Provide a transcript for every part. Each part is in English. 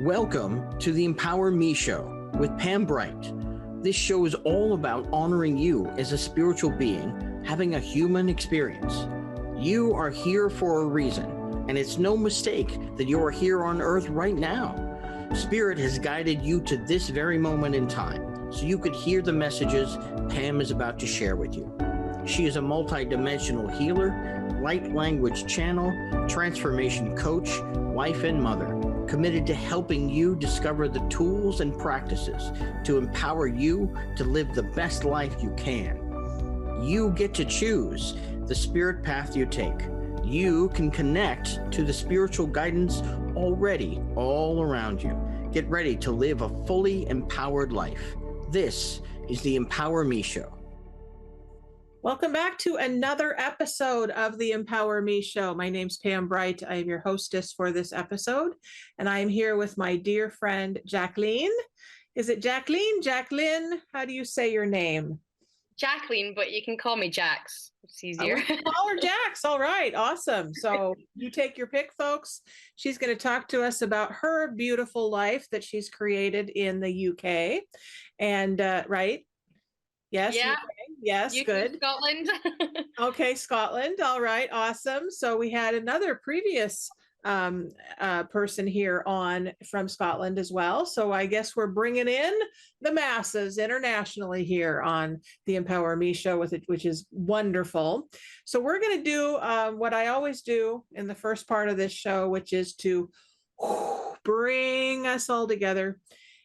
Welcome to the Empower Me Show with Pam Bright. This show is all about honoring you as a spiritual being, having a human experience. You are here for a reason, and it's no mistake that you are here on Earth right now. Spirit has guided you to this very moment in time, so you could hear the messages Pam is about to share with you. She is a multidimensional healer, light language channel, transformation coach, wife and mother, committed to helping you discover the tools and practices to empower you to live the best life you can. You get to choose the spirit path you take. You can connect to the spiritual guidance already all around you. Get ready to live a fully empowered life. This is the Empower Me Show. Welcome back to another episode of the Empower Me Show. My name's Pam Bright. I am your hostess for this episode, and I am here with my dear friend, Jacqueline. Is it Jacqueline? Jacqueline, how do you say your name? Jacqueline, but you can call me Jax. It's easier. Call her Jax. All right. Awesome. So you take your pick, folks. She's going to talk to us about her beautiful life that she's created in the UK. And, right? Yes. Yeah. UK. Yes. UK, good. Scotland. Okay. Scotland. All right. Awesome. So we had another previous person here on from Scotland as well. So I guess we're bringing in the masses internationally here on the Empower Me Show with it, which is wonderful. So we're going to do what I always do in the first part of this show, which is to bring us all together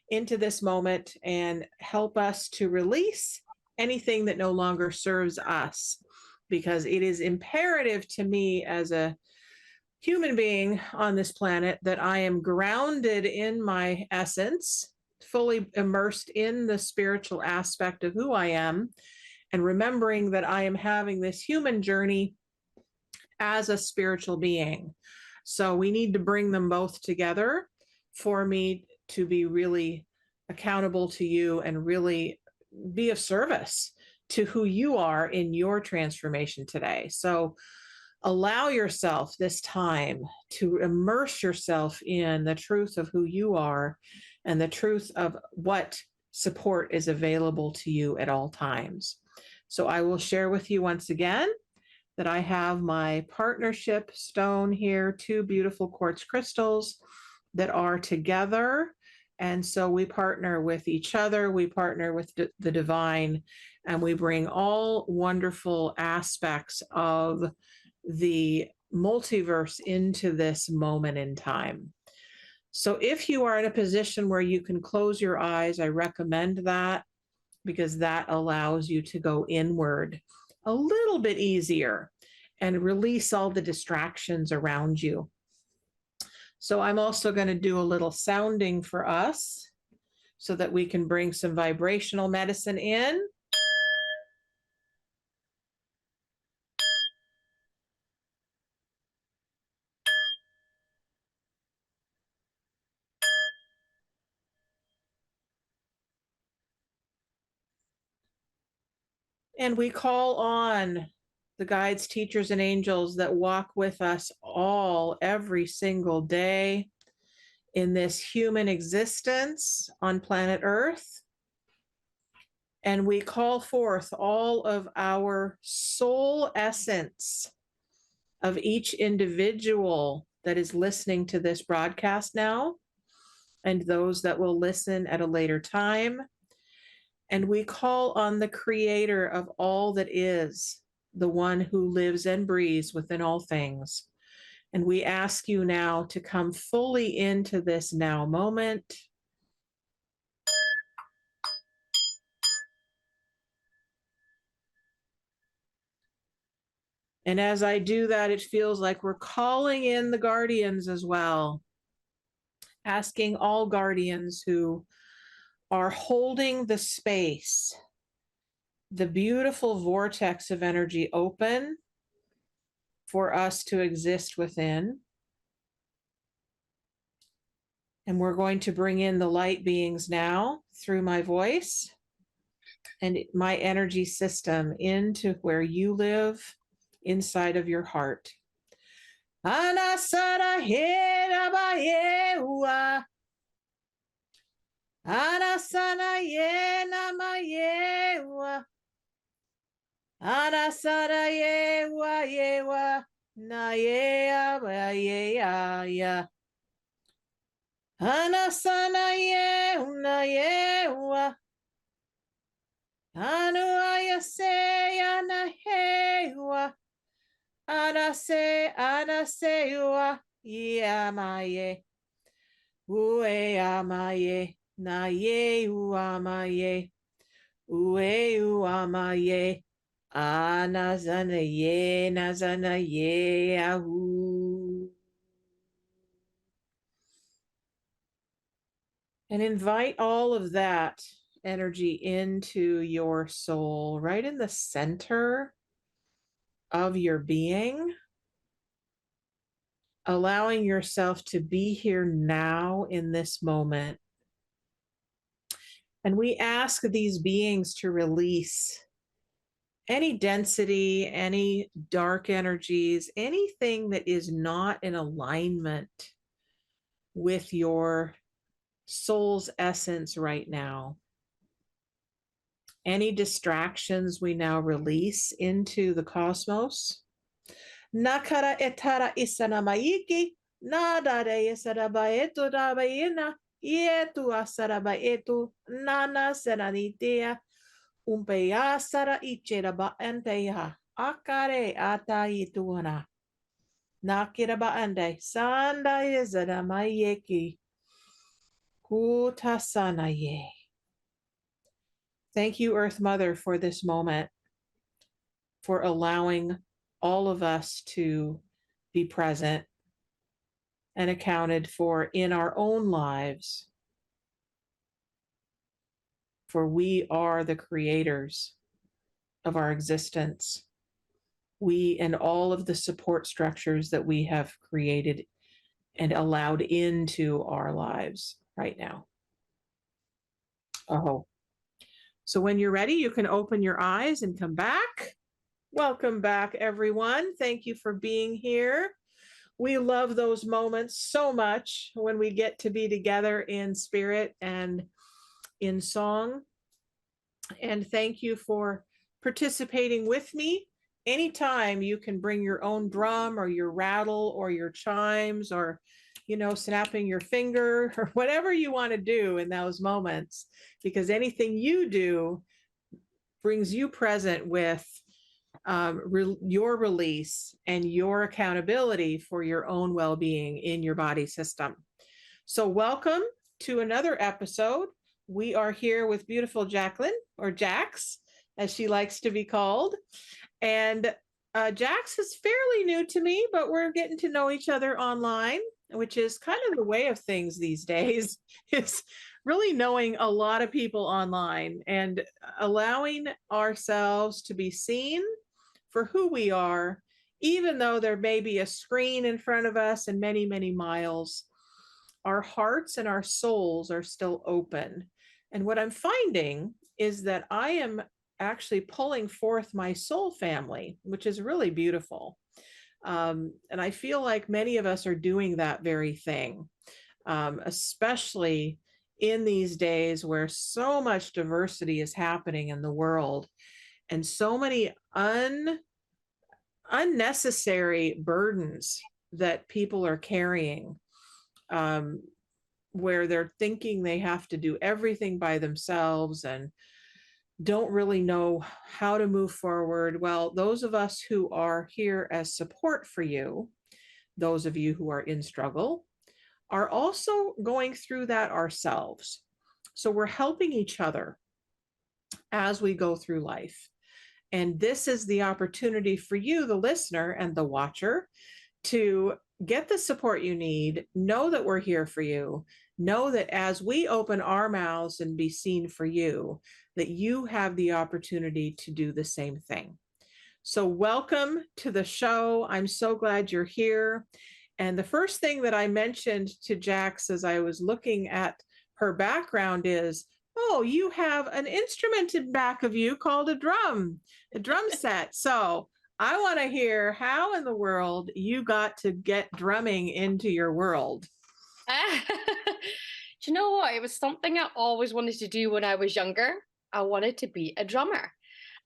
into this moment and help us to release anything that no longer serves us, because it is imperative to me as a human being on this planet that I am grounded in my essence, fully immersed in the spiritual aspect of who I am, and remembering that I am having this human journey as a spiritual being. So we need to bring them both together for me to be really accountable to you and really be of service to who you are in your transformation today. So allow yourself this time to immerse yourself in the truth of who you are and the truth of what support is available to you at all times. So I will share with you once again that I have my partnership stone here, 2 beautiful quartz crystals that are together. And so we partner with each other, we partner with the divine, and we bring all wonderful aspects of the multiverse into this moment in time. So if you are in a position where you can close your eyes, I recommend that, because that allows you to go inward a little bit easier and release all the distractions around you. So I'm also going to do a little sounding for us so that we can bring some vibrational medicine in. And we call on the guides, teachers, and angels that walk with us all every single day in this human existence on planet Earth. And we call forth all of our soul essence of each individual that is listening to this broadcast now, and those that will listen at a later time. And we call on the creator of all that is, the one who lives and breathes within all things. And we ask you now to come fully into this now moment. And as I do that, it feels like we're calling in the guardians as well, asking all guardians who are holding the space, the beautiful vortex of energy open for us to exist within, And we're going to bring in the light beings now through my voice and my energy system into where you live inside of your heart. Anasara herabayewa. Anasana yenamayewa. Anasara yewa yewa. Na yea ya. Anasana yeuna yewa. Anu ayase anahewa. Anasewa yamaye. Ue amaye. Na ye uamaye. Ue uamaye. Anazana ye ahu. And invite all of that energy into your soul, right in the center of your being, allowing yourself to be here now in this moment. And we ask these beings to release any density, any dark energies, anything that is not in alignment with your soul's essence right now. Any distractions we now release into the cosmos. Nakara etara isana maiki, nadare isara baetu dabaina, yetu asara baetu, nana seranitea, umpeya sara ichera baenteya, akare ataituana. Nakira baende, sanda isara mayeki, kutasana ye. Thank you, Earth Mother, for this moment, for allowing all of us to be present and accounted for in our own lives. For we are the creators of our existence. We and all of the support structures that we have created and allowed into our lives right now. Oh. So when you're ready, you can open your eyes and come back. Welcome back, everyone. Thank you for being here. We love those moments so much when we get to be together in spirit and in song. And thank you for participating with me. Anytime you can bring your own drum or your rattle or your chimes or, snapping your finger or whatever you want to do in those moments, because anything you do brings you present with your release and your accountability for your own well-being in your body system. So welcome to another episode. We are here with beautiful Jacqueline, or Jax, as she likes to be called. And Jax is fairly new to me, but we're getting to know each other online, which is kind of the way of things these days, is really knowing a lot of people online and allowing ourselves to be seen for who we are, even though there may be a screen in front of us and many, many miles. Our hearts and our souls are still open. And what I'm finding is that I am actually pulling forth my soul family, which is really beautiful. And I feel like many of us are doing that very thing, especially in these days where so much diversity is happening in the world and so many unnecessary burdens that people are carrying, where they're thinking they have to do everything by themselves and don't really know how to move forward. Well, those of us who are here as support for you, those of you who are in struggle, are also going through that ourselves. So we're helping each other as we go through life. And this is the opportunity for you, the listener and the watcher, to get the support you need, know that we're here for you, know that as we open our mouths and be seen for you, that you have the opportunity to do the same thing. So welcome to the show. I'm so glad you're here. And the first thing that I mentioned to Jax as I was looking at her background is, oh, you have an instrument in back of you called a drum set. So I want to hear how in the world you got to get drumming into your world. Do you know what? It was something I always wanted to do when I was younger. I wanted to be a drummer.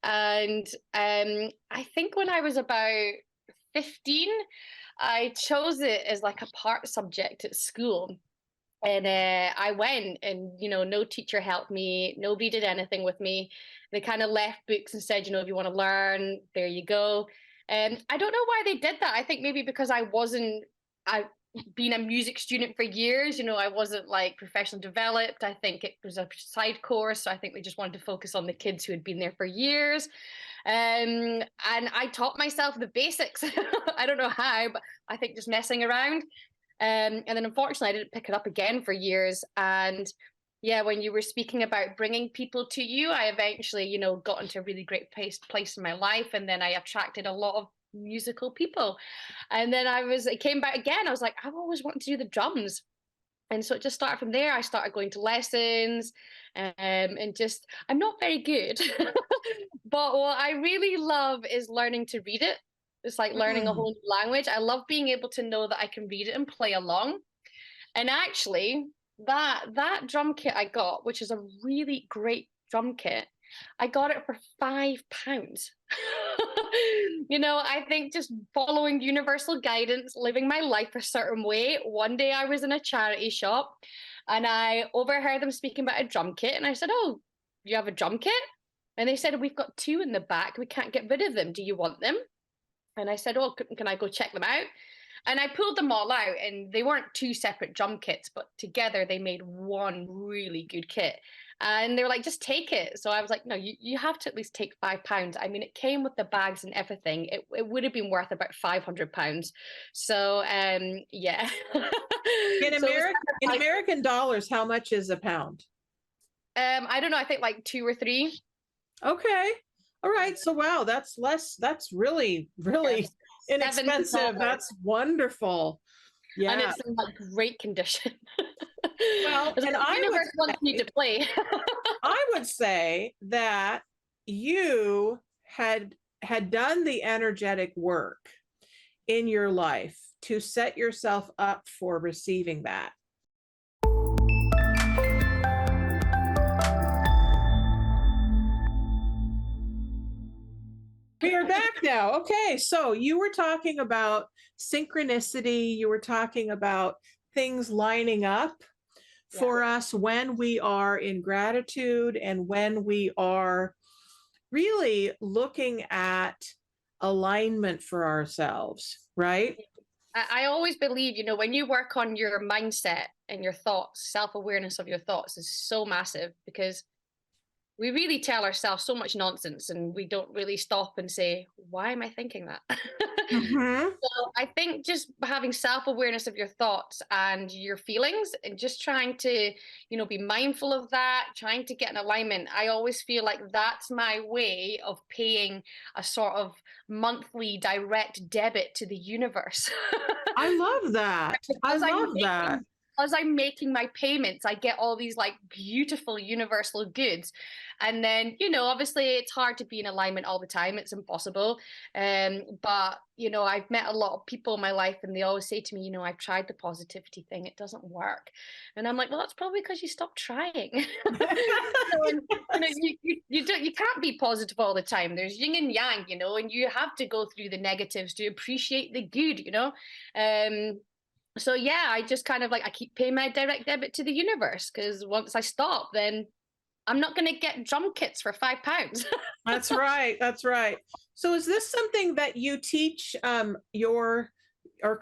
And I think when I was about 15, I chose it as like a part subject at school. And I went, and no teacher helped me. Nobody did anything with me. They kind of left books and said, if you want to learn, there you go. And I don't know why they did that. I think maybe because I've been a music student for years. I wasn't like professionally developed. I think it was a side course. So I think they just wanted to focus on the kids who had been there for years. And I taught myself the basics. I don't know how, but I think just messing around. And then unfortunately, I didn't pick it up again for years. And yeah, when you were speaking about bringing people to you, I eventually, got into a really great place in my life. And then I attracted a lot of musical people. And then it came back again. I was like, I've always wanted to do the drums. And so it just started from there. I started going to lessons, and just, I'm not very good, but what I really love is learning to read it. It's like learning a whole new language. I love being able to know that I can read it and play along. And actually, that drum kit I got, which is a really great drum kit, I got it for £5. I think just following universal guidance, living my life a certain way. One day I was in a charity shop and I overheard them speaking about a drum kit. And I said, oh, you have a drum kit? And they said, we've got 2 in the back. We can't get rid of them. Do you want them? And I said, oh, can I go check them out? And I pulled them all out, and they weren't 2 separate drum kits, but together they made one really good kit. And they were like, just take it. So I was like, no, you have to at least take £5. I mean, it came with the bags and everything. It would have been worth about £500. So yeah. In American dollars, how much is a pound? I don't know. I think like 2 or 3. Okay. All right. So wow, that's less. That's really, really inexpensive. That's wonderful. Yeah. And it's in like great condition. Well, and universe wants me to play. I would say that you had done the energetic work in your life to set yourself up for receiving that. We are back now. Okay, so you were talking about synchronicity. You were talking about things lining up for us when we are in gratitude and when we are really looking at alignment for ourselves, right? I always believe, when you work on your mindset and your thoughts, self-awareness of your thoughts is so massive, because we really tell ourselves so much nonsense and we don't really stop and say, why am I thinking that? So I think just having self-awareness of your thoughts and your feelings, and just trying to, be mindful of that, trying to get in alignment. I always feel like that's my way of paying a sort of monthly direct debit to the universe. I love that. I love that. As I'm making my payments, I get all these like beautiful universal goods. And then, obviously it's hard to be in alignment all the time. It's impossible. But, I've met a lot of people in my life and they always say to me, I've tried the positivity thing. It doesn't work. And I'm like, well, that's probably because you stopped trying. You can't be positive all the time. There's yin and yang, and you have to go through the negatives to appreciate the good, So yeah, I just kind of like, I keep paying my direct debit to the universe, because once I stop, then I'm not going to get drum kits for £5. That's right. That's right. So is this something that you teach or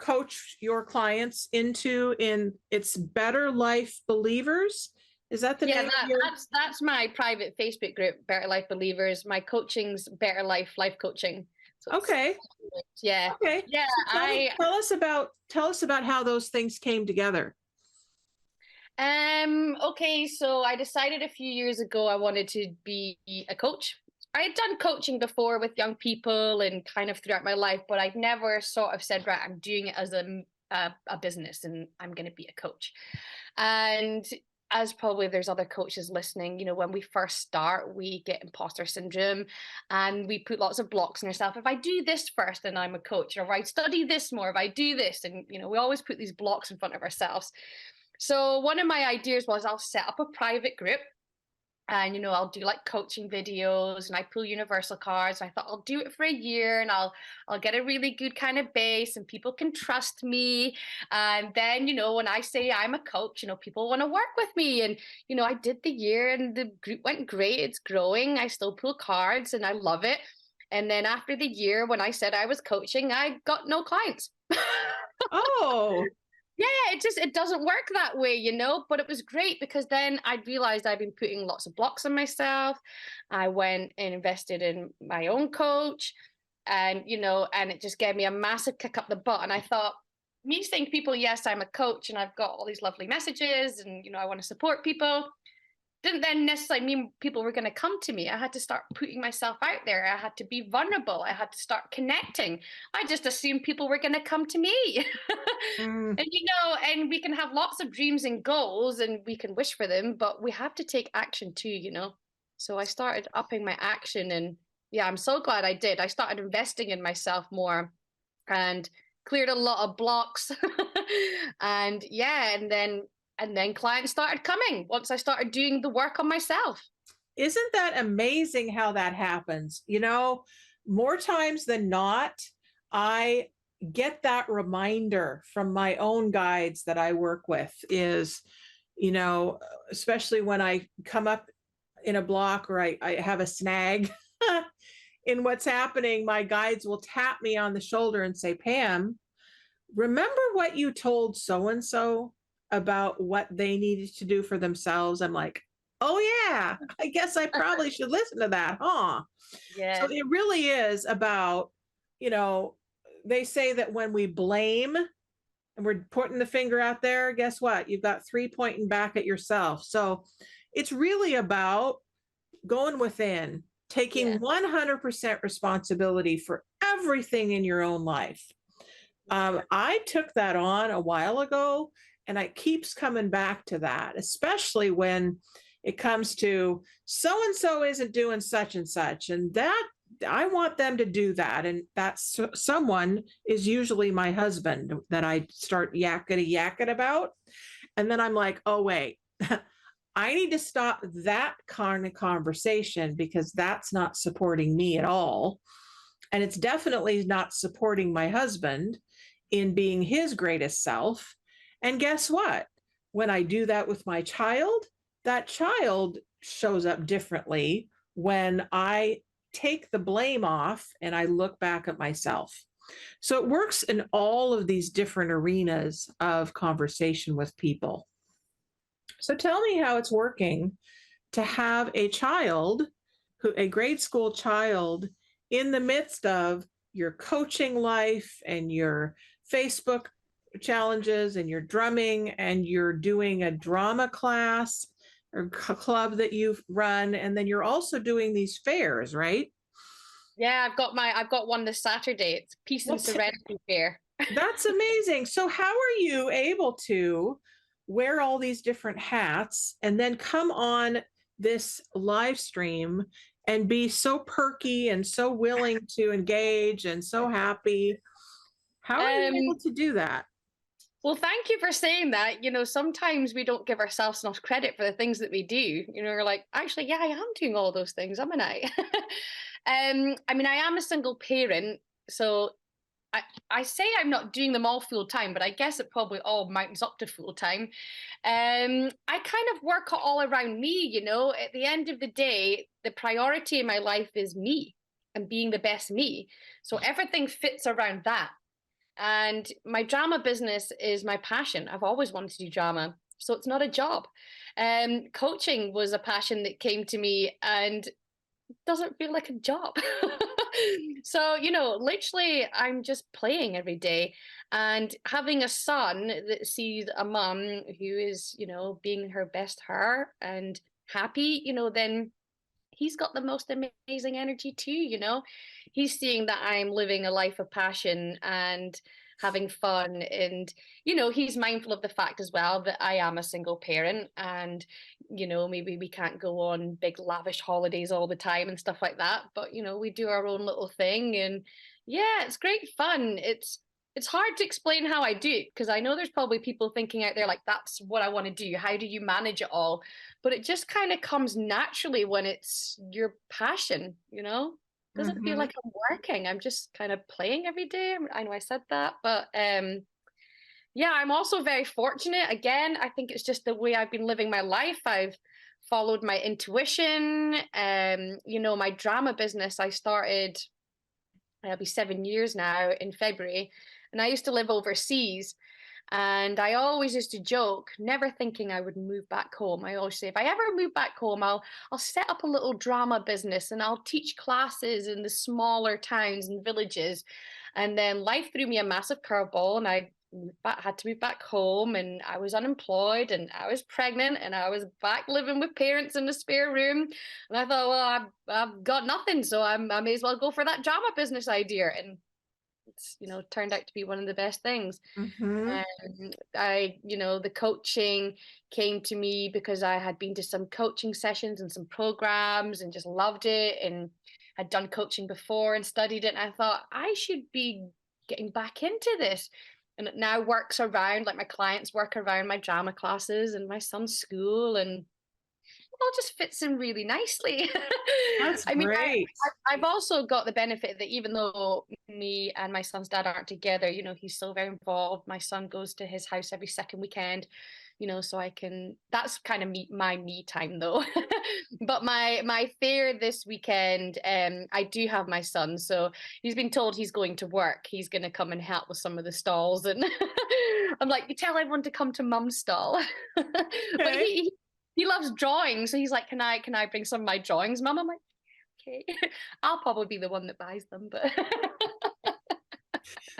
coach your clients into in It's Better Life Believers? Is that the name of your... that's my private Facebook group, Better Life Believers. My coaching's Better Life Coaching. So okay. Yeah. Okay. Yeah. So tell us about how those things came together. Okay, so I decided a few years ago I wanted to be a coach. I had done coaching before with young people and kind of throughout my life, but I'd never sort of said, right, I'm doing it as a a business and I'm going to be a coach. And as probably there's other coaches listening, when we first start, we get imposter syndrome and we put lots of blocks on ourselves. If I do this first, then I'm a coach, or if I study this more, if I do this, and we always put these blocks in front of ourselves. So one of my ideas was I'll set up a private group. And I'll do like coaching videos, and I pull universal cards. I thought I'll do it for a year, and I'll get a really good kind of base, and people can trust me. And then when I say I'm a coach, people want to work with me. And I did the year, and the group went great. It's growing. I still pull cards, and I love it. And then after the year, when I said I was coaching, I got no clients. Oh. Yeah, it doesn't work that way, but it was great because then I realized I've been putting lots of blocks on myself. I went and invested in my own coach, and and it just gave me a massive kick up the butt. And I thought, me saying to people, yes, I'm a coach and I've got all these lovely messages and I want to support people, didn't then necessarily mean people were going to come to me. I had to start putting myself out there. I had to be vulnerable. I had to start connecting. I just assumed people were going to come to me. Mm. And we can have lots of dreams and goals and we can wish for them, but we have to take action too. So I started upping my action, and yeah, I'm so glad I did. I started investing in myself more and cleared a lot of blocks. And yeah, and then clients started coming once I started doing the work on myself. Isn't that amazing how that happens? More times than not, I get that reminder from my own guides that I work with is, especially when I come up in a block or I have a snag in what's happening, my guides will tap me on the shoulder and say, Pam, remember what you told so-and-so about what they needed to do for themselves? I'm like, oh yeah, I guess I probably should listen to that, huh? Yeah. So it really is about, they say that when we blame and we're putting the finger out there, guess what? You've got 3 pointing back at yourself. So it's really about going within, taking 100% responsibility for everything in your own life. I took that on a while ago, and it keeps coming back to that, especially when it comes to so-and-so isn't doing such and such, and that I want them to do that. And that's someone is usually my husband that I start yakking about. And then I'm like, oh, wait, I need to stop that kind of conversation because that's not supporting me at all. And it's definitely not supporting my husband in being his greatest self. And guess what? When I do that with my child, that child shows up differently when I take the blame off and I look back at myself. So it works in all of these different arenas of conversation with people. So tell me how it's working to have a child, a grade school child, in the midst of your coaching life and your Facebook challenges and your drumming, and you're doing a drama class or club that you've run, and then you're also doing these fairs, right? Yeah, I've got one this Saturday. It's Peace and Serenity Fair. That's amazing. So how are you able to wear all these different hats and then come on this live stream and be so perky and so willing to engage and so happy? How are you able to do that? Well, thank you for saying that. Sometimes we don't give ourselves enough credit for the things that we do. We're like, actually, yeah, I am doing all those things, am I? I mean, I am a single parent, so I say I'm not doing them all full time, but I guess it probably all mounts up to full time. I kind of work all around me, At the end of the day, the priority in my life is me and being the best me. So everything fits around that. And my drama business is my passion. I've always wanted to do drama, so it's not a job. Coaching was a passion that came to me and doesn't feel like a job. So, literally, I'm just playing every day and having a son that sees a mum who is, being her best her and happy, then he's got the most amazing energy too. He's seeing that I'm living a life of passion and having fun. And, you know, he's mindful of the fact as well that I am a single parent, and, you know, maybe we can't go on big lavish holidays all the time and stuff like that. But, you know, we do our own little thing. And yeah, it's great fun. It's hard to explain how I do it, because I know there's probably people thinking out there like, that's what I want to do. How do you manage it all? But it just kind of comes naturally when it's your passion, you know? Doesn't feel like I'm working. I'm just kind of playing every day. I know I said that, but yeah, I'm also very fortunate. Again, I think it's just the way I've been living my life. I've followed my intuition. You know, my drama business, I started, it'll be 7 years now in February. And I used to live overseas. And I always used to joke, never thinking I would move back home. I always say, if I ever move back home, I'll set up a little drama business and I'll teach classes in the smaller towns and villages. And then life threw me a massive curveball, and I had to move back home, and I was unemployed, and I was pregnant, and I was back living with parents in the spare room. And I thought, well, I've got nothing, so I may as well go for that drama business idea. And it's, you know, turned out to be one of the best things. You know, the coaching came to me because I had been to some coaching sessions and some programs and just loved it, and had done coaching before and studied it. And I thought I should be getting back into this. And it now works around, like, my clients work around my drama classes and my son's school, and all just fits in really nicely. That's I mean, great. I've also got the benefit that even though me and my son's dad aren't together, you know, he's still very involved. My son goes to his house every second weekend, you know, so I can, that's kind of my me time though. But my fair this weekend, I do have my son, so he's been told he's going to work. He's going to come and help with some of the stalls, and I'm like, you tell everyone to come to Mum's stall. But he loves drawing, so he's like, can I bring some of my drawings, Mum? I'm like, okay. I'll probably be the one that buys them, but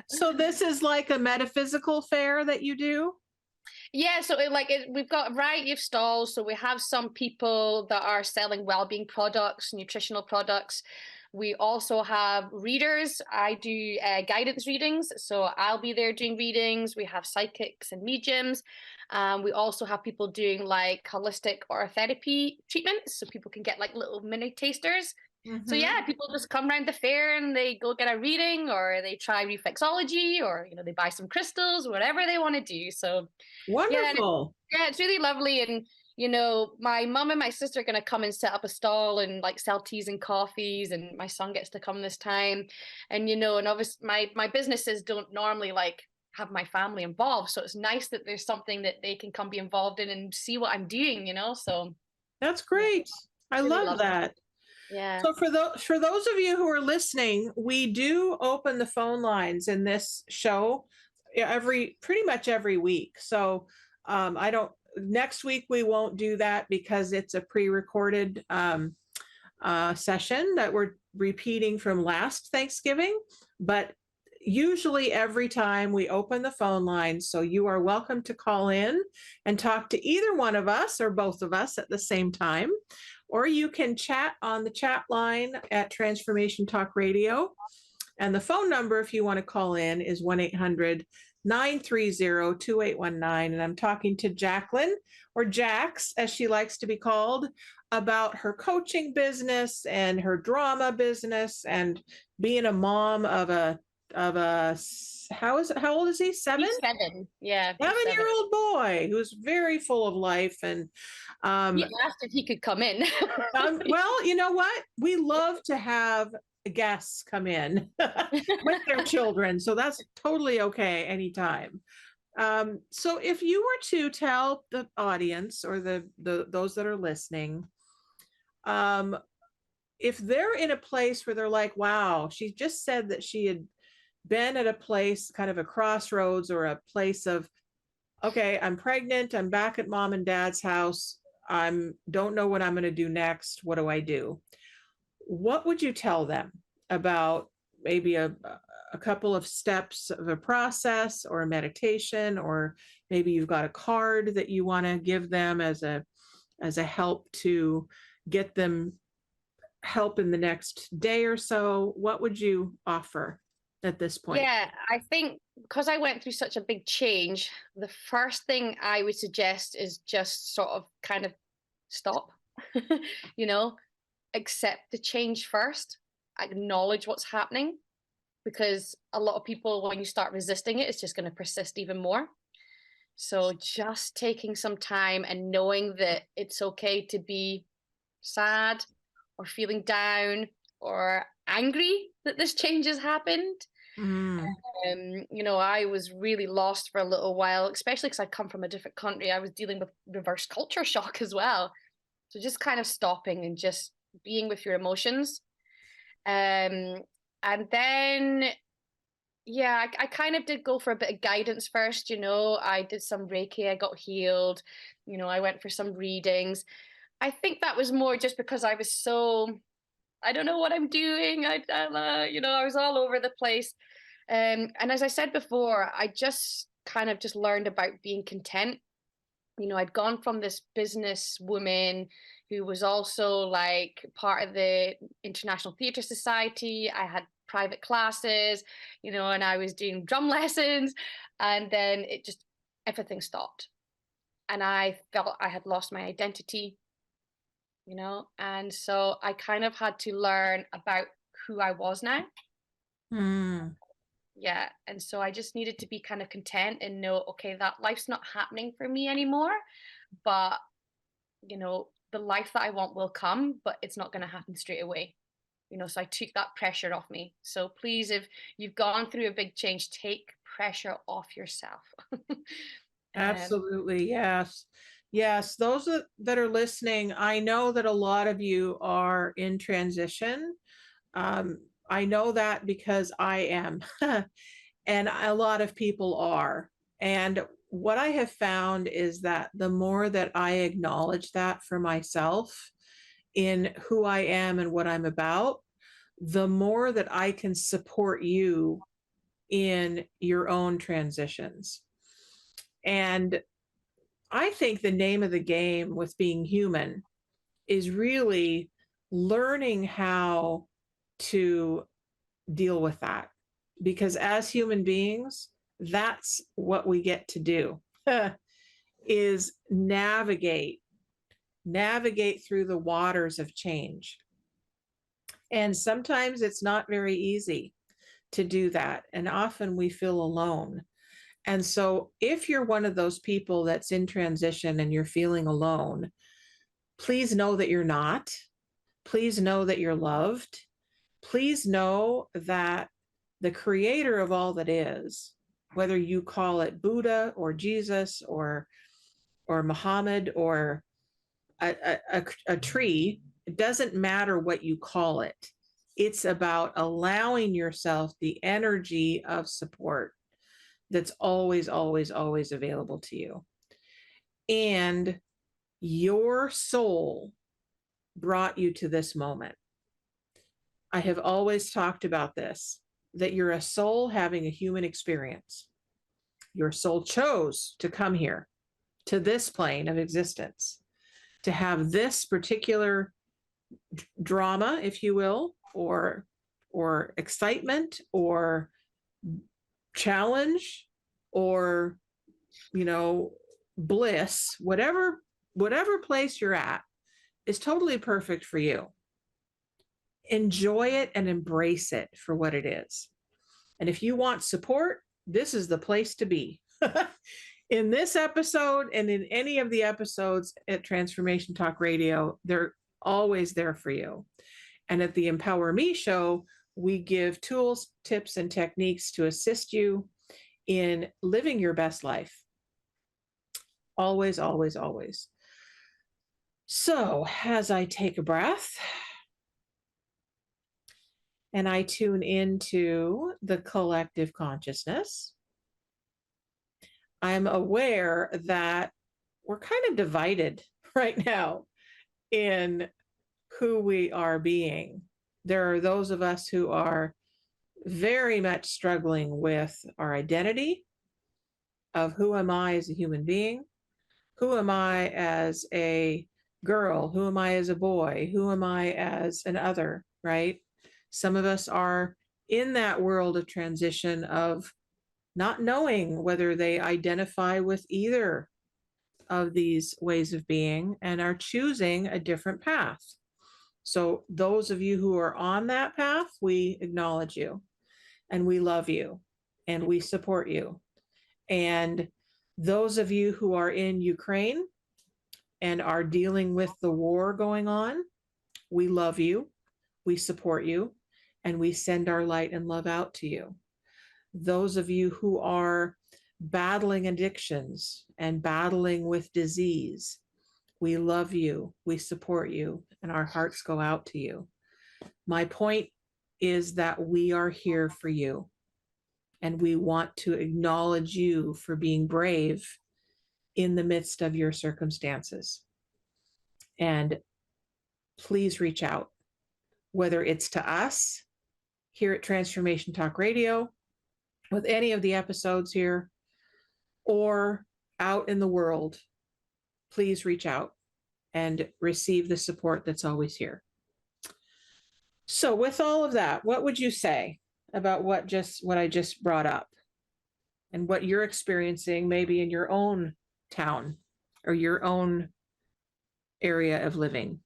So this is like a metaphysical fair that you do? yeah, so we've got a variety of stalls. So we have some people that are selling well-being products, nutritional products. We also have readers. I do guidance readings, so I'll be there doing readings. We have psychics and mediums. We also have people doing like holistic or therapy treatments, so people can get like little mini tasters. So yeah, people just come around the fair and they go get a reading, or they try reflexology, or, you know, they buy some crystals, whatever they want to do. So Wonderful. yeah, it's really lovely. And, you know, my mom and my sister are going to come and set up a stall and like sell teas and coffees, and my son gets to come this time. And, you know, and obviously my businesses don't normally like have my family involved, so it's nice that there's something that they can come be involved in and see what I'm doing, you know. So That's great. I really love that. Yeah. So for those of you who are listening, we do open the phone lines in this show pretty much every week. So next week we won't do that because it's a pre-recorded session that we're repeating from last Thanksgiving. But usually every time we open the phone lines, so you are welcome to call in and talk to either one of us or both of us at the same time. Or you can chat on the chat line at Transformation Talk Radio. And the phone number, if you want to call in, is 1-800-930-2819. And I'm talking to Jacqueline, or Jax, as she likes to be called, about her coaching business and her drama business and being a mom of a how old is he? 7? He's 7. Yeah. 7-year-old boy who's very full of life. And he asked if he could come in. well, you know what? We love to have guests come in with their children, so that's totally okay anytime. So if you were to tell the audience or those that are listening, if they're in a place where they're like, wow, she just said that she had been at a place, kind of a crossroads or a place of, okay, I'm pregnant, I'm back at mom and dad's house, don't know what I'm going to do next. What do I do? What would you tell them about maybe a couple of steps of a process or a meditation, or maybe you've got a card that you want to give them as a help to get them help in the next day or so? What would you offer at this point? Yeah, I think because I went through such a big change, the first thing I would suggest is just sort of kind of stop, you know, accept the change first, acknowledge what's happening, because a lot of people, when you start resisting it, it's just going to persist even more. So just taking some time and knowing that it's okay to be sad or feeling down or angry that this change has happened. Mm. You know, I was really lost for a little while, especially because I come from a different country. I was dealing with reverse culture shock as well. So just kind of stopping and just being with your emotions. And then, yeah, I kind of did go for a bit of guidance first. You know, I did some Reiki, I got healed. You know, I went for some readings. I think that was more just because I was so, I don't know what I'm doing. You know, I was all over the place. And as I said before, I just kind of just learned about being content. You know, I'd gone from this business woman who was also like part of the International Theatre Society. I had private classes, you know, and I was doing drum lessons. And then it just, everything stopped. And I felt I had lost my identity, you know, and so I kind of had to learn about who I was now. Mm. Yeah. And so I just needed to be kind of content and know, okay, that life's not happening for me anymore. But, you know, the life that I want will come, but it's not going to happen straight away. You know, so I took that pressure off me. So please, if you've gone through a big change, take pressure off yourself. Absolutely. Yes. Yes. Those that are listening, I know that a lot of you are in transition. I know that because I am, and a lot of people are. And what I have found is that the more that I acknowledge that for myself in who I am and what I'm about, the more that I can support you in your own transitions. And I think the name of the game with being human is really learning how to deal with that. Because as human beings, that's what we get to do is navigate through the waters of change. And sometimes it's not very easy to do that. And often we feel alone. And so if you're one of those people that's in transition and you're feeling alone, please know that you're not. Please know that you're loved. Please know that the creator of all that is, whether you call it Buddha or Jesus or Muhammad or a tree, it doesn't matter what you call it. It's about allowing yourself the energy of support that's always, always, always available to you. And your soul brought you to this moment. I have always talked about this, that you're a soul having a human experience. Your soul chose to come here, to this plane of existence, to have this particular drama, if you will, or excitement or challenge or, you know, bliss, whatever place you're at is totally perfect for you. Enjoy it and embrace it for what it is. And if you want support, this is the place to be. In this episode and in any of the episodes at Transformation Talk Radio, they're always there for you. And at the Empower Me show, we give tools, tips, and techniques to assist you in living your best life. Always, always, always. So as I take a breath and I tune into the collective consciousness, I'm aware that we're kind of divided right now in who we are being. There are those of us who are very much struggling with our identity of who am I as a human being? Who am I as a girl? Who am I as a boy? Who am I as an other, right? Some of us are in that world of transition of not knowing whether they identify with either of these ways of being and are choosing a different path. So those of you who are on that path, we acknowledge you and we love you and we support you. And those of you who are in Ukraine and are dealing with the war going on, we love you, we support you, and we send our light and love out to you. Those of you who are battling addictions and battling with disease, we love you, we support you, and our hearts go out to you. My point is that we are here for you, and we want to acknowledge you for being brave in the midst of your circumstances. And please reach out, whether it's to us here at Transformation Talk Radio, with any of the episodes here, or out in the world. Please reach out and receive the support that's always here. So with all of that, what would you say about what I just brought up and what you're experiencing maybe in your own town or your own area of living?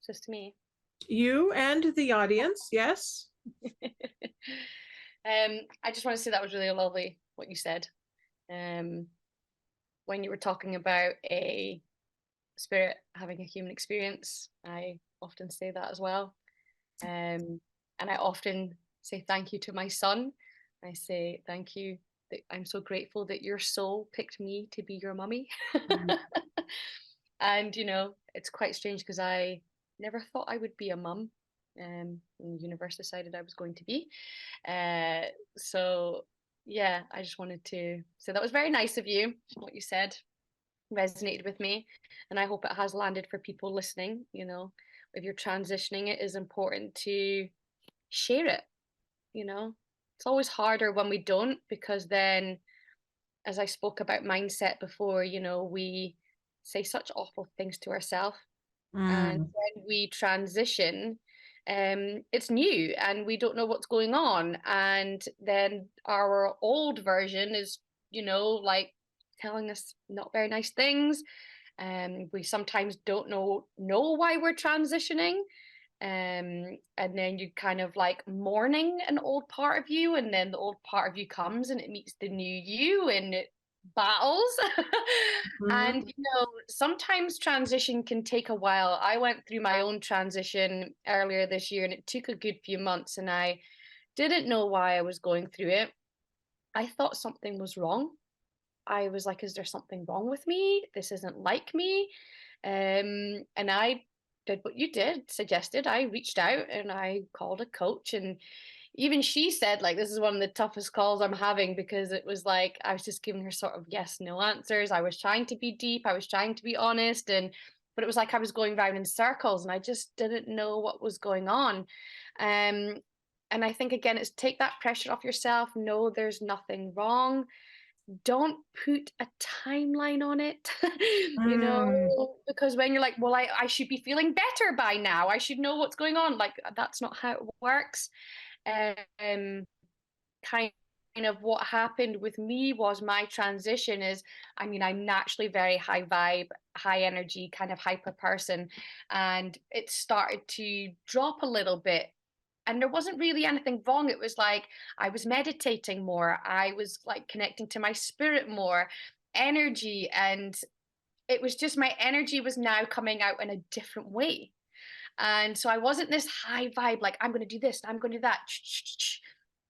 Just me. You and the audience, yes. I just want to say that was really lovely what you said. When you were talking about a spirit having a human experience, I often say that as well. And I often say thank you to my son. I say thank you, that I'm so grateful that your soul picked me to be your mummy. And it's quite strange because I never thought I would be a mum. The universe decided I was going to be. So yeah, I just wanted to say that was very nice of you. What you said resonated with me, and I hope it has landed for people listening. If you're transitioning, it is important to share it. It's always harder when we don't, because then, as I spoke about mindset before, we say such awful things to ourselves. And when we transition, it's new and we don't know what's going on. And then our old version is, like telling us not very nice things. We sometimes don't know why we're transitioning. And then you kind of like mourning an old part of you, and then the old part of you comes and it meets the new you and it battles. And sometimes transition can take a while. I went through my own transition earlier this year and it took a good few months, and I didn't know why I was going through it. I thought something was wrong. I was like, is there something wrong with me? This isn't like me. And I did what you suggested. I reached out and I called a coach, and even she said, like, this is one of the toughest calls I'm having, because it was like I was just giving her sort of yes, no answers. I was trying to be deep, I was trying to be honest, but it was like I was going round in circles and I just didn't know what was going on. And I think, again, it's take that pressure off yourself. No, there's nothing wrong. Don't put a timeline on it. Because when you're like, well, I should be feeling better by now, I should know what's going on, like, that's not how it works. Kind of what happened with me was my transition is, I'm naturally very high vibe, high energy, kind of hyper person, and it started to drop a little bit. And there wasn't really anything wrong. It was like I was meditating more. I was like connecting to my spirit more, energy. And it was just my energy was now coming out in a different way. And so I wasn't this high vibe, like I'm going to do this, I'm going to do that.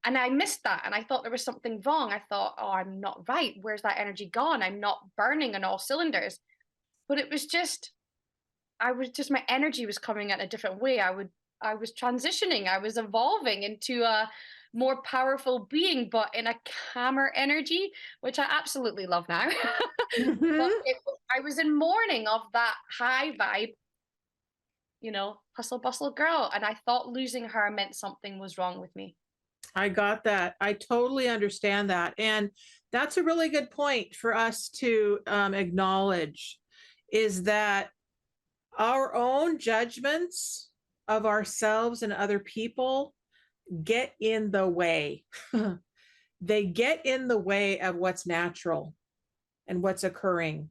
And I missed that. And I thought there was something wrong. I thought, oh, I'm not right. Where's that energy gone? I'm not burning on all cylinders. But it was just, my energy was coming out in a different way. I was transitioning. I was evolving into a more powerful being, but in a calmer energy, which I absolutely love now. But I was in mourning of that high vibe, hustle bustle girl. And I thought losing her meant something was wrong with me. I got that. I totally understand that. And that's a really good point for us to acknowledge, is that our own judgments of ourselves and other people get in the way. They get in the way of what's natural and what's occurring.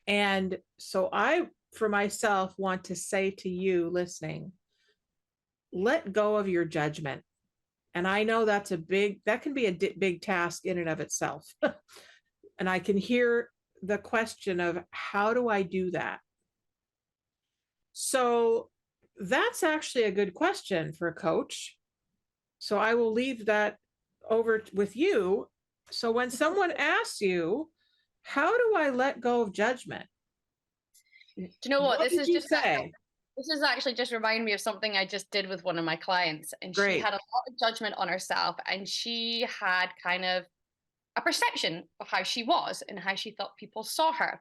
And so I, for myself, want to say to you listening, let go of your judgment. And I know that can be a big task in and of itself. And I can hear the question of, how do I do that? So that's actually a good question for a coach. So I will leave that over with you. So when someone asks you, how do I let go of judgment? Do you know what? This is actually just reminding me of something I just did with one of my clients. And Great. She had a lot of judgment on herself, and she had kind of a perception of how she was and how she thought people saw her.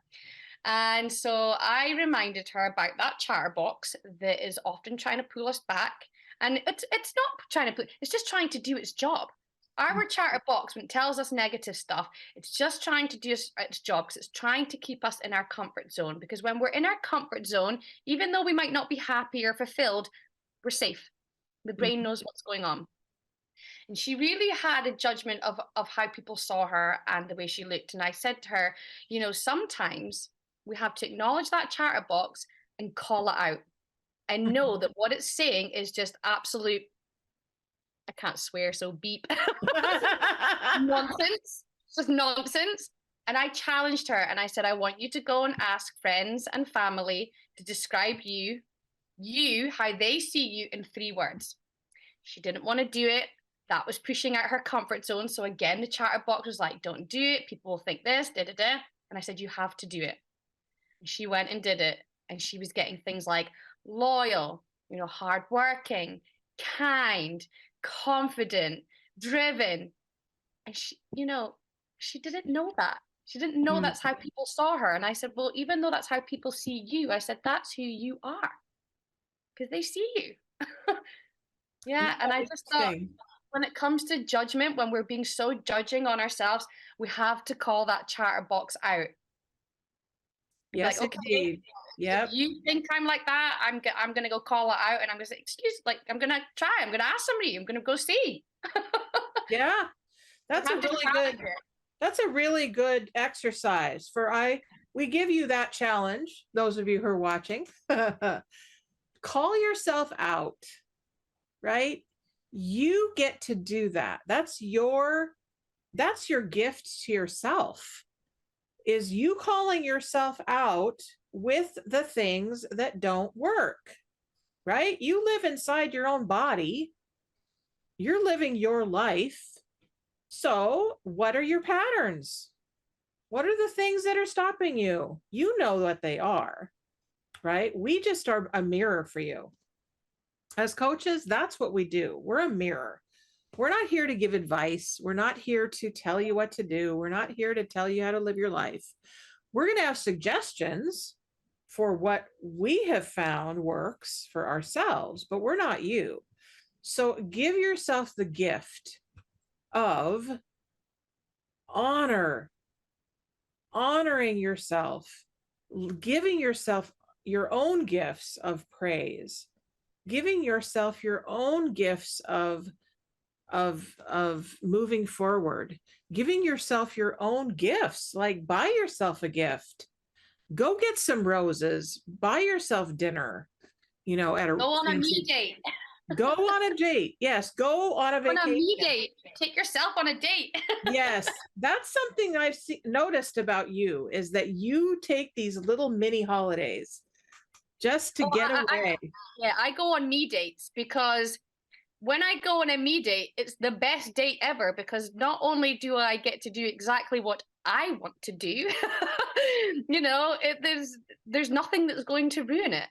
And so I reminded her about that chatterbox that is often trying to pull us back. And it's not trying to it's just trying to do its job. Our chatterbox, when it tells us negative stuff, it's just trying to do its job, because it's trying to keep us in our comfort zone. Because when we're in our comfort zone, even though we might not be happy or fulfilled, we're safe. The brain knows what's going on. And she really had a judgment of how people saw her and the way she looked. And I said to her, sometimes we have to acknowledge that chatterbox and call it out and know that what it's saying is just absolute, I can't swear, so beep. Nonsense. It's just nonsense. And I challenged her and I said, I want you to go and ask friends and family to describe you, how they see you in 3 words. She didn't want to do it. That was pushing out her comfort zone. So again, the chatterbox was like, don't do it. People will think this, da-da-da. And I said, you have to do it. And she went and did it. And she was getting things like loyal, hardworking, kind, confident, driven. And she didn't know that. She didn't know that's how people saw her. And I said, well, even though that's how people see you, I said, that's who you are. Because they see you. Yeah. And I just thought, when it comes to judgment, when we're being so judging on ourselves, we have to call that chatterbox out. Yes, like, okay, indeed. Yep. If you think I'm like that, I'm gonna go call it out, and I'm gonna say, I'm gonna try. I'm gonna ask somebody. I'm gonna go see. Yeah, that's a really good exercise. We give you that challenge. Those of you who are watching, call yourself out. Right? You get to do that. That's your gift to yourself, is you calling yourself out with the things that don't work, right? You live inside your own body. You're living your life. So what are your patterns? What are the things that are stopping you? You know what they are, right? We just are a mirror for you. As coaches, that's what we do. We're a mirror. We're not here to give advice. We're not here to tell you what to do. We're not here to tell you how to live your life. We're going to have suggestions for what we have found works for ourselves, but we're not you. So give yourself the gift of honoring yourself, giving yourself your own gifts of praise, giving yourself your own gifts of moving forward, giving yourself your own gifts, like buy yourself a gift, go get some roses, buy yourself dinner, go on a me date. Go on a date. Yes, go on a vacation. On a me date. Take yourself on a date. Yes, that's something I've noticed about you, is that you take these little mini holidays just to get away. I go on me dates, because when I go on a me date, it's the best date ever, because not only do I get to do exactly what I want to do, there's nothing that's going to ruin it.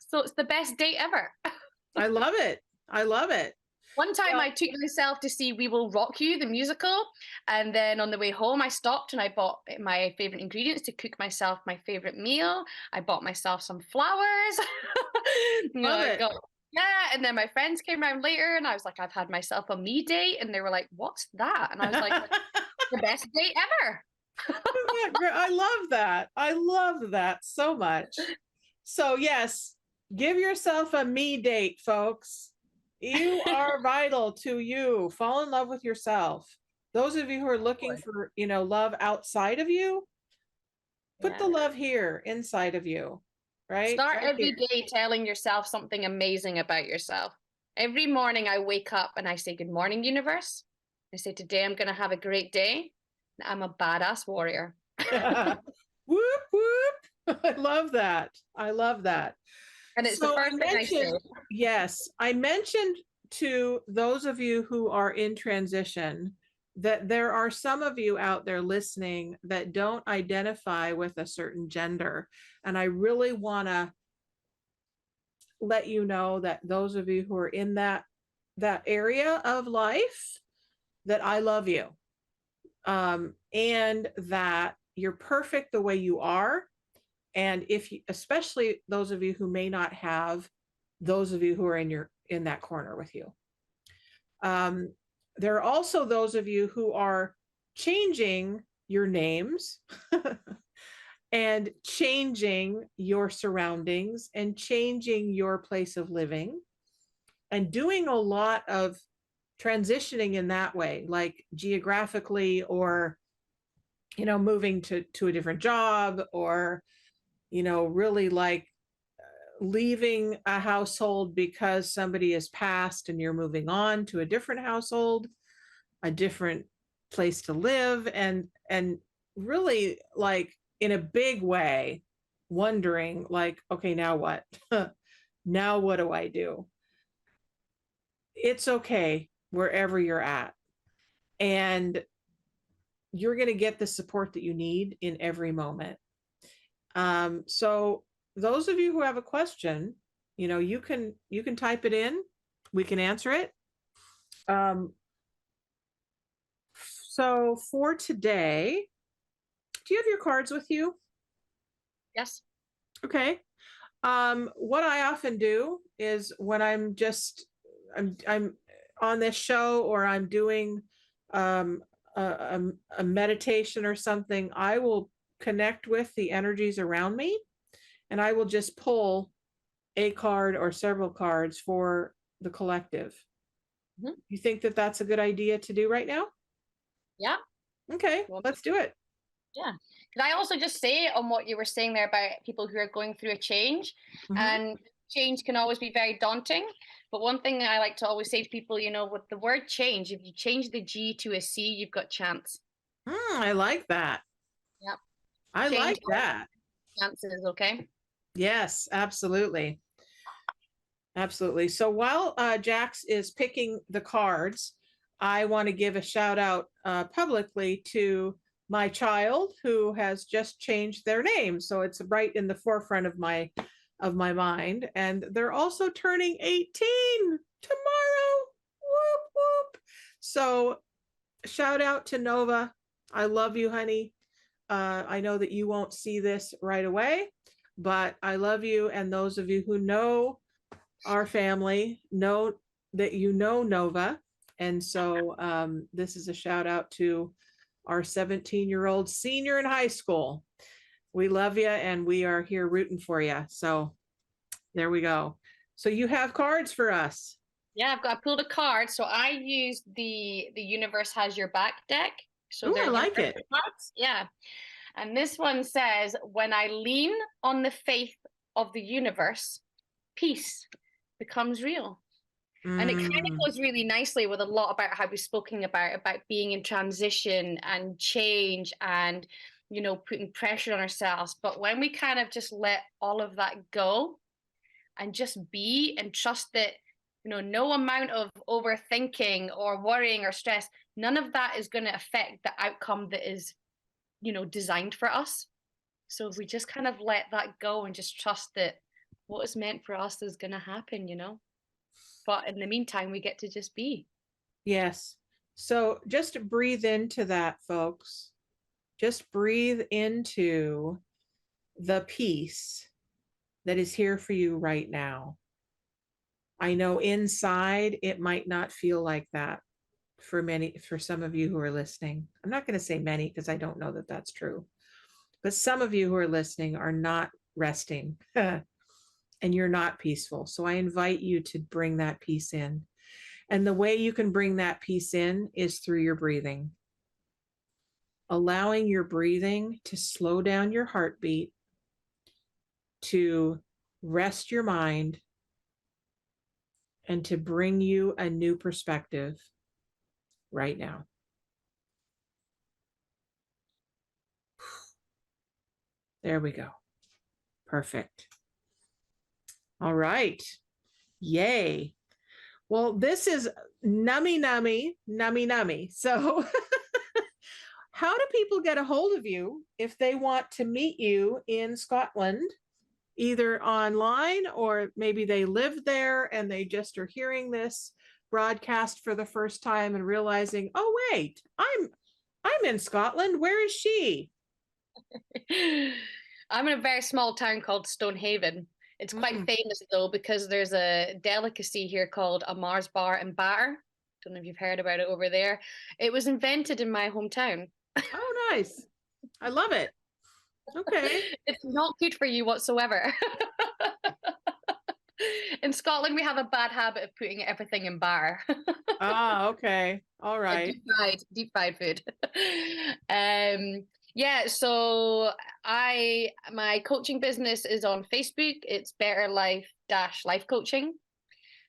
So it's the best date ever. I love it. I love it. One time I took myself to see We Will Rock You, the musical. And then on the way home, I stopped and I bought my favorite ingredients to cook myself my favorite meal. I bought myself some flowers. And then my friends came around later and I was like, I've had myself a me date. And they were like, what's that? And I was like, the best date ever. I love that. I love that so much. So yes, Give yourself a me date, folks. You are vital to you. Fall in love with yourself. Those of you who are looking for, love outside of you, put the love here inside of you, right? Start Right every here. day telling yourself something amazing about yourself. Every morning I wake up and I say, good morning, universe. I say, today I'm going to have a great day. I'm a badass warrior. Whoop, whoop. I love that. I love that. And it's the first thing I say. Yes, I mentioned to those of you who are in transition that there are some of you out there listening that don't identify with a certain gender. And I really want to let you know that those of you who are in that area of life, that I love you. And that you're perfect the way you are. And if you, especially those of you who may not have those of you who are in that corner with you. There are also those of you who are changing your names and changing your surroundings and changing your place of living and doing a lot of transitioning in that way, like geographically, or moving to a different job, or really like leaving a household because somebody has passed and you're moving on to a different household, a different place to live, and really like in a big way wondering like, okay, now what? Now what do I do? It's okay wherever you're at, and you're going to get the support that you need in every moment. So those of you who have a question, you can type it in. We can answer it. So for today, do you have your cards with you? Yes. Okay. What I often do is when I'm on this show, or I'm doing a meditation or something, I will connect with the energies around me, and I will just pull a card or several cards for the collective. Mm-hmm. You think that that's a good idea to do right now? Yeah. Okay, let's do it. Yeah. Can I also just say on what you were saying there about people who are going through a change, and change can always be very daunting. But one thing I like to always say to people, with the word change, if you change the G to a C, you've got chance. I like that. Yeah. I like that. Chances, okay? Yes, absolutely. Absolutely. So while Jax is picking the cards, I want to give a shout out publicly to my child who has just changed their name. So it's right in the forefront of my mind. And they're also turning 18 tomorrow. Whoop, whoop. So shout out to Nova. I love you, honey. I know that you won't see this right away, but I love you. And those of you who know our family know that Nova. And so this is a shout out to our 17-year-old senior in high school. We love you, and we are here rooting for you. So there we go. So you have cards for us. Yeah, I pulled a card. So I used the Universe Has Your Back deck. So I like it. Cards. Yeah. And this one says, when I lean on the faith of the universe, peace becomes real. And it kind of goes really nicely with a lot about how we've spoken about being in transition and change and, putting pressure on ourselves. But when we kind of just let all of that go and just be and trust that, no amount of overthinking or worrying or stress, none of that is going to affect the outcome that is, designed for us. So if we just kind of let that go and just trust that what is meant for us is going to happen, But in the meantime, we get to just be. Yes. So just breathe into that, folks. Just breathe into the peace that is here for you right now. I know inside it might not feel like that for some of you who are listening. I'm not going to say many because I don't know that that's true. But some of you who are listening are not resting. and you're not peaceful. So I invite you to bring that peace in. And the way you can bring that peace in is through your breathing. Allowing your breathing to slow down your heartbeat, to rest your mind, and to bring you a new perspective right now. There we go. Perfect. All right. Yay. Well, this is nummy, nummy, nummy, nummy. So how do people get a hold of you if they want to meet you in Scotland, either online or maybe they live there and they just are hearing this broadcast for the first time and realizing, oh, wait, I'm in Scotland. Where is she? I'm in a very small town called Stonehaven. It's quite famous though, because there's a delicacy here called a Mars bar and batter. Don't know if you've heard about it over there. It was invented in my hometown. Oh, nice. I love it. Okay. It's not good for you whatsoever. In Scotland, we have a bad habit of putting everything in batter. Ah, okay. All right. Deep fried food. Yeah, so my coaching business is on Facebook. It's Better Life Life Coaching.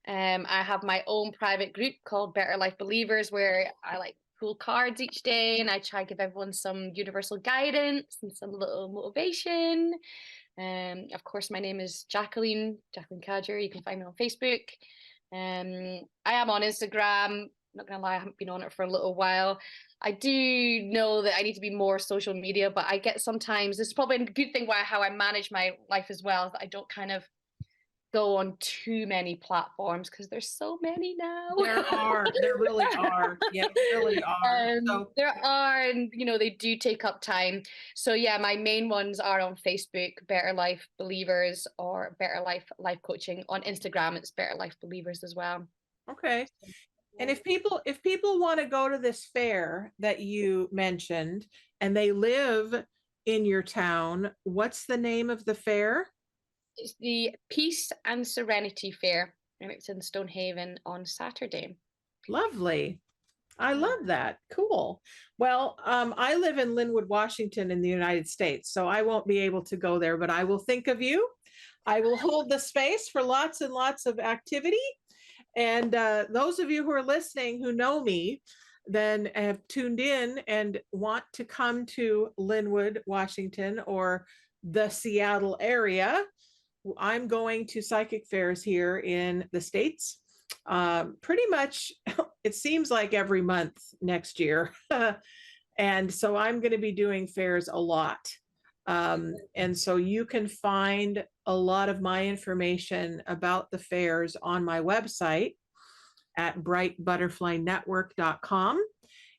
I have my own private group called Better Life Believers, where I like pull cards each day and I try to give everyone some universal guidance and some little motivation. Of course, my name is Jacqueline Cadger. You can find me on Facebook. I am on Instagram. Not gonna lie, I haven't been on it for a little while. I do know that I need to be more social media, but I get sometimes, this is probably a good thing how I manage my life as well, that I don't kind of go on too many platforms, because there's so many now. There really are. Yeah, there really are. There are, and they do take up time. So yeah, my main ones are on Facebook, Better Life Believers, or Better Life Coaching. On Instagram, it's Better Life Believers as well. Okay. And if people want to go to this fair that you mentioned and they live in your town, what's the name of the fair? It's the Peace and Serenity Fair, and it's in Stonehaven on Saturday. Lovely. I love that. Cool. Well, I live in Linwood, Washington in the United States, so I won't be able to go there, but I will think of you. I will hold the space for lots and lots of activity. And those of you who are listening who know me, then have tuned in and want to come to Linwood, Washington, or the Seattle area, I'm going to psychic fairs here in the States. Pretty much, it seems like every month next year. And so I'm going to be doing fairs a lot. And so you can find a lot of my information about the fairs on my website at brightbutterflynetwork.com.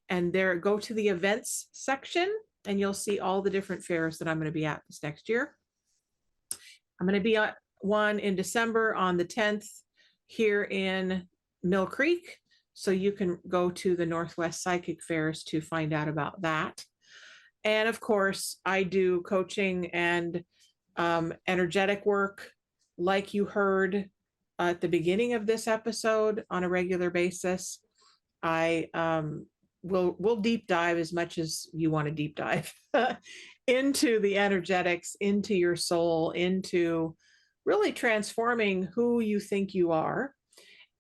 And there, go to the events section and you'll see all the different fairs that I'm going to be at this next year. I'm going to be at one in December on the 10th here in Mill Creek. So you can go to the Northwest Psychic Fairs to find out about that. And of course, I do coaching and energetic work, like you heard at the beginning of this episode, on a regular basis. I will deep dive as much as you want to deep dive into the energetics, into your soul, into really transforming who you think you are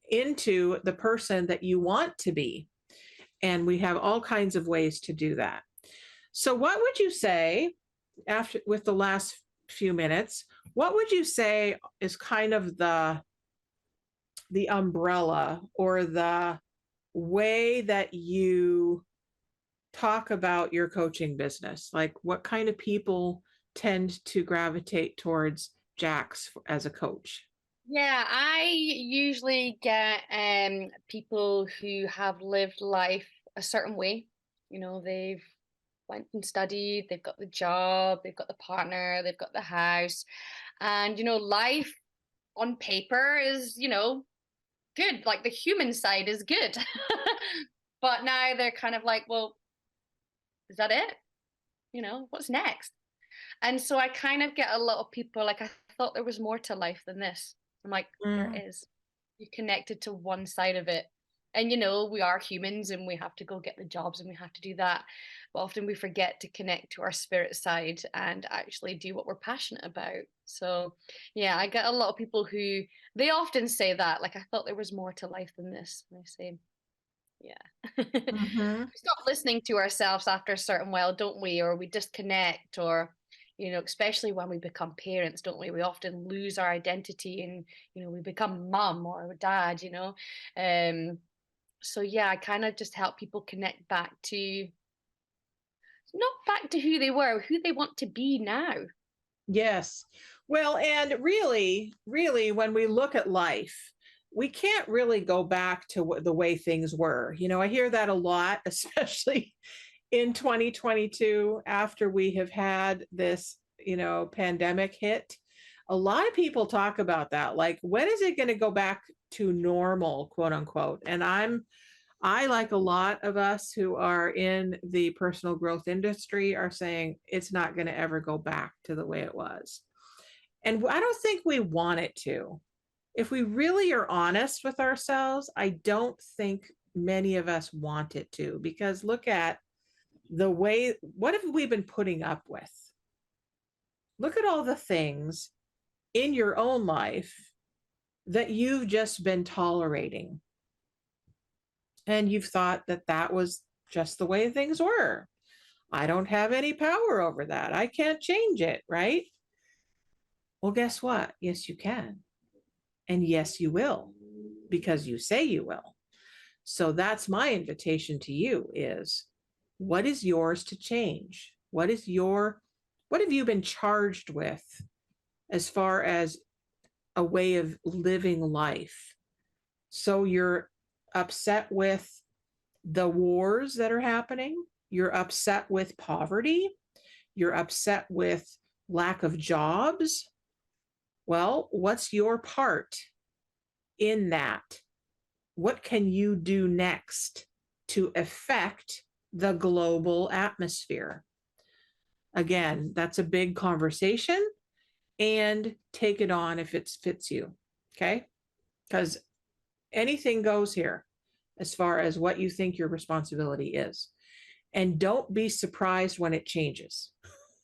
into the person that you want to be. And we have all kinds of ways to do that. So what would you say, after, with the last few minutes, what would you say is kind of the umbrella or the way that you talk about your coaching business? Like, what kind of people tend to gravitate towards Jax as a coach? Yeah, I usually get people who have lived life a certain way. They've went and studied, they've got the job, they've got the partner, they've got the house. And, life on paper is, good. Like, the human side is good. But now they're kind of like, well, is that it? What's next? And so I kind of get a lot of people, like, I thought there was more to life than this. I'm like, there Mm. is. You're connected to one side of it. And we are humans and we have to go get the jobs and we have to do that. But often we forget to connect to our spirit side and actually do what we're passionate about. So yeah, I get a lot of people who they often say that, like, I thought there was more to life than this. And I say, yeah. Mm-hmm. We stop listening to ourselves after a certain while, don't we? Or we disconnect, or especially when we become parents, don't we? We often lose our identity and we become mum or dad. So yeah, I kind of just help people connect back to, not back to who they were, who they want to be now. Yes. Well, and really, really, when we look at life, we can't really go back to the way things were. I hear that a lot, especially in 2022, after we have had this, pandemic hit. A lot of people talk about that. Like, when is it going to go back to normal, quote unquote? And I, like a lot of us who are in the personal growth industry, are saying it's not going to ever go back to the way it was. And I don't think we want it to. If we really are honest with ourselves, I don't think many of us want it to, because look at the way, what have we been putting up with? Look at all the things in your own life that you've just been tolerating. And you've thought that that was just the way things were. I don't have any power over that. I can't change it, right? Well, guess what? Yes, you can. And yes, you will, because you say you will. So that's my invitation to you is, what is yours to change? What have you been charged with as far as a way of living life? So you're upset with the wars that are happening. You're upset with poverty. You're upset with lack of jobs. Well, what's your part in that? What can you do next to affect the global atmosphere? Again, that's a big conversation, and take it on if it fits you. Okay? Because anything goes here as far as what you think your responsibility is. And don't be surprised when it changes,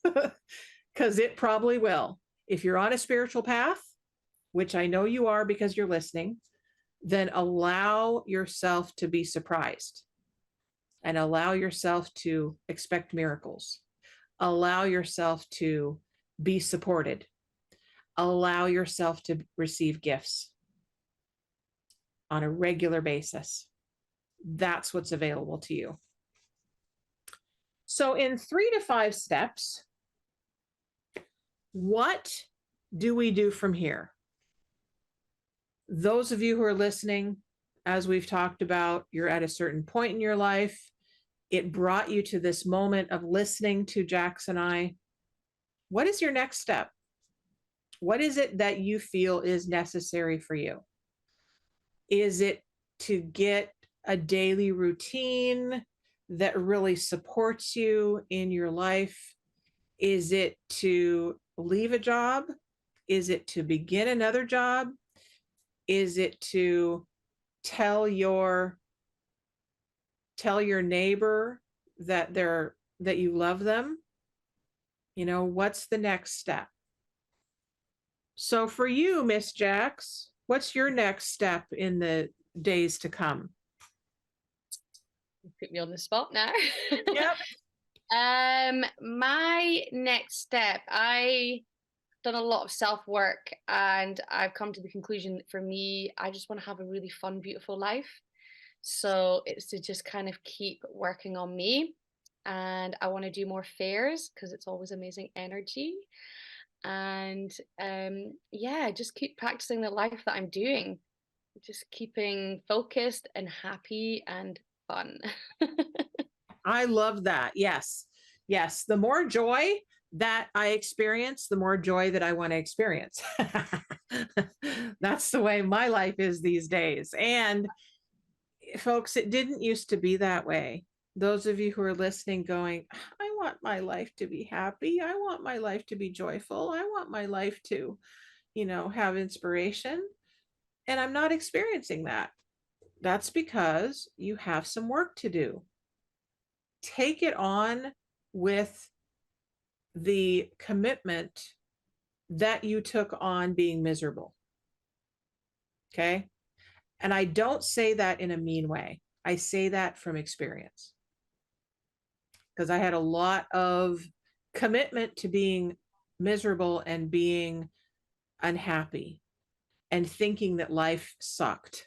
because it probably will. If you're on a spiritual path, which I know you are because you're listening, then allow yourself to be surprised and allow yourself to expect miracles. Allow yourself to be supported. Allow yourself to receive gifts on a regular basis. That's what's available to you. So in 3 to 5 steps, what do we do from here? Those of you who are listening, as we've talked about, you're at a certain point in your life. It brought you to this moment of listening to Jax and I. What is your next step? What is it that you feel is necessary for you? Is it to get a daily routine that really supports you in your life? Is it to leave a job? Is it to begin another job? Is it to tell your neighbor that you love them? What's the next step? So for you, Miss Jax, what's your next step in the days to come? You put me on the spot now. Yep. My next step, I done a lot of self-work and I've come to the conclusion that for me, I just want to have a really fun, beautiful life. So it's to just kind of keep working on me, and I want to do more fairs because it's always amazing energy. And yeah, just keep practicing the life that I'm doing, just keeping focused and happy and fun. I love that. Yes. Yes. The more joy that I experience, the more joy that I want to experience. That's the way my life is these days. And folks, it didn't used to be that way. those of you who are listening going, I want my life to be happy. I want my life to be joyful. I want my life to, have inspiration. And I'm not experiencing that. That's because you have some work to do. Take it on with the commitment that you took on being miserable. Okay. And I don't say that in a mean way. I say that from experience, because I had a lot of commitment to being miserable and being unhappy and thinking that life sucked.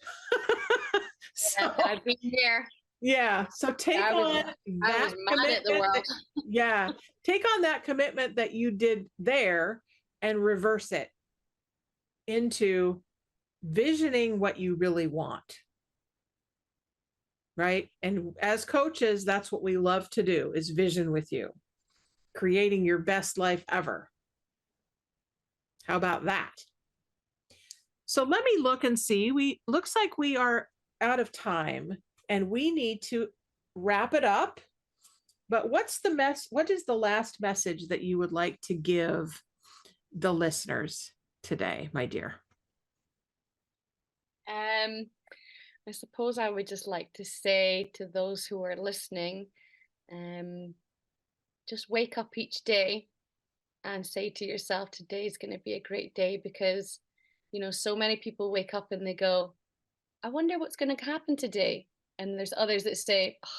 So, I've been there. Yeah. So take on that commitment. Yeah. Take on that commitment that you did there and reverse it into visioning what you really want. Right. And as coaches, that's what we love to do, is vision with you, creating your best life ever. How about that? So let me look and see. Looks like we are out of time and we need to wrap it up. But what is the last message that you would like to give the listeners today, my dear? I suppose I would just like to say to those who are listening, just wake up each day and say to yourself, today is going to be a great day, because, so many people wake up and they go, I wonder what's going to happen today. And there's others that say, oh,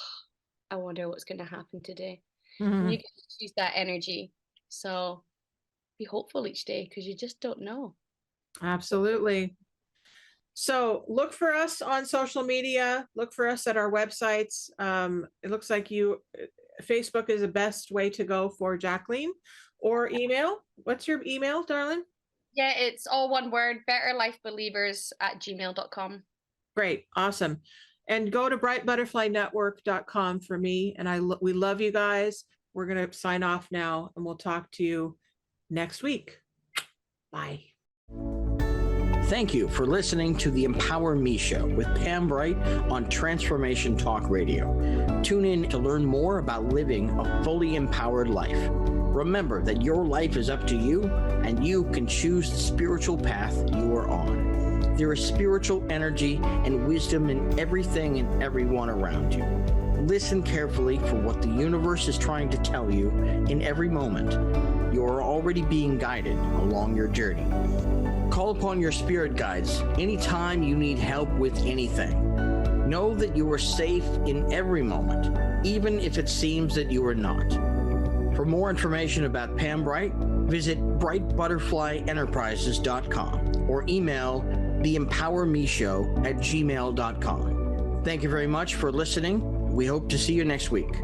I wonder what's going to happen today. Mm-hmm. And you get to choose that energy. So be hopeful each day, because you just don't know. Absolutely. So look for us on social media. Look for us at our websites. It looks like Facebook is the best way to go for Jacqueline, or email. What's your email, darling? Yeah, it's all one word, betterlifebelievers@gmail.com. Great. Awesome. And go to brightbutterflynetwork.com for me. And we love you guys. We're going to sign off now, and we'll talk to you next week. Bye. Thank you for listening to the Empower Me Show with Pam Bright on Transformation Talk Radio. Tune in to learn more about living a fully empowered life. Remember that your life is up to you, and you can choose the spiritual path you are on. There is spiritual energy and wisdom in everything and everyone around you. Listen carefully for what the universe is trying to tell you in every moment. You are already being guided along your journey. Call upon your spirit guides anytime you need help with anything. Know that you are safe in every moment, even if it seems that you are not. For more information about Pam Bright, visit brightbutterflyenterprises.com or email theempowermeshow@gmail.com. Thank you very much for listening. We hope to see you next week.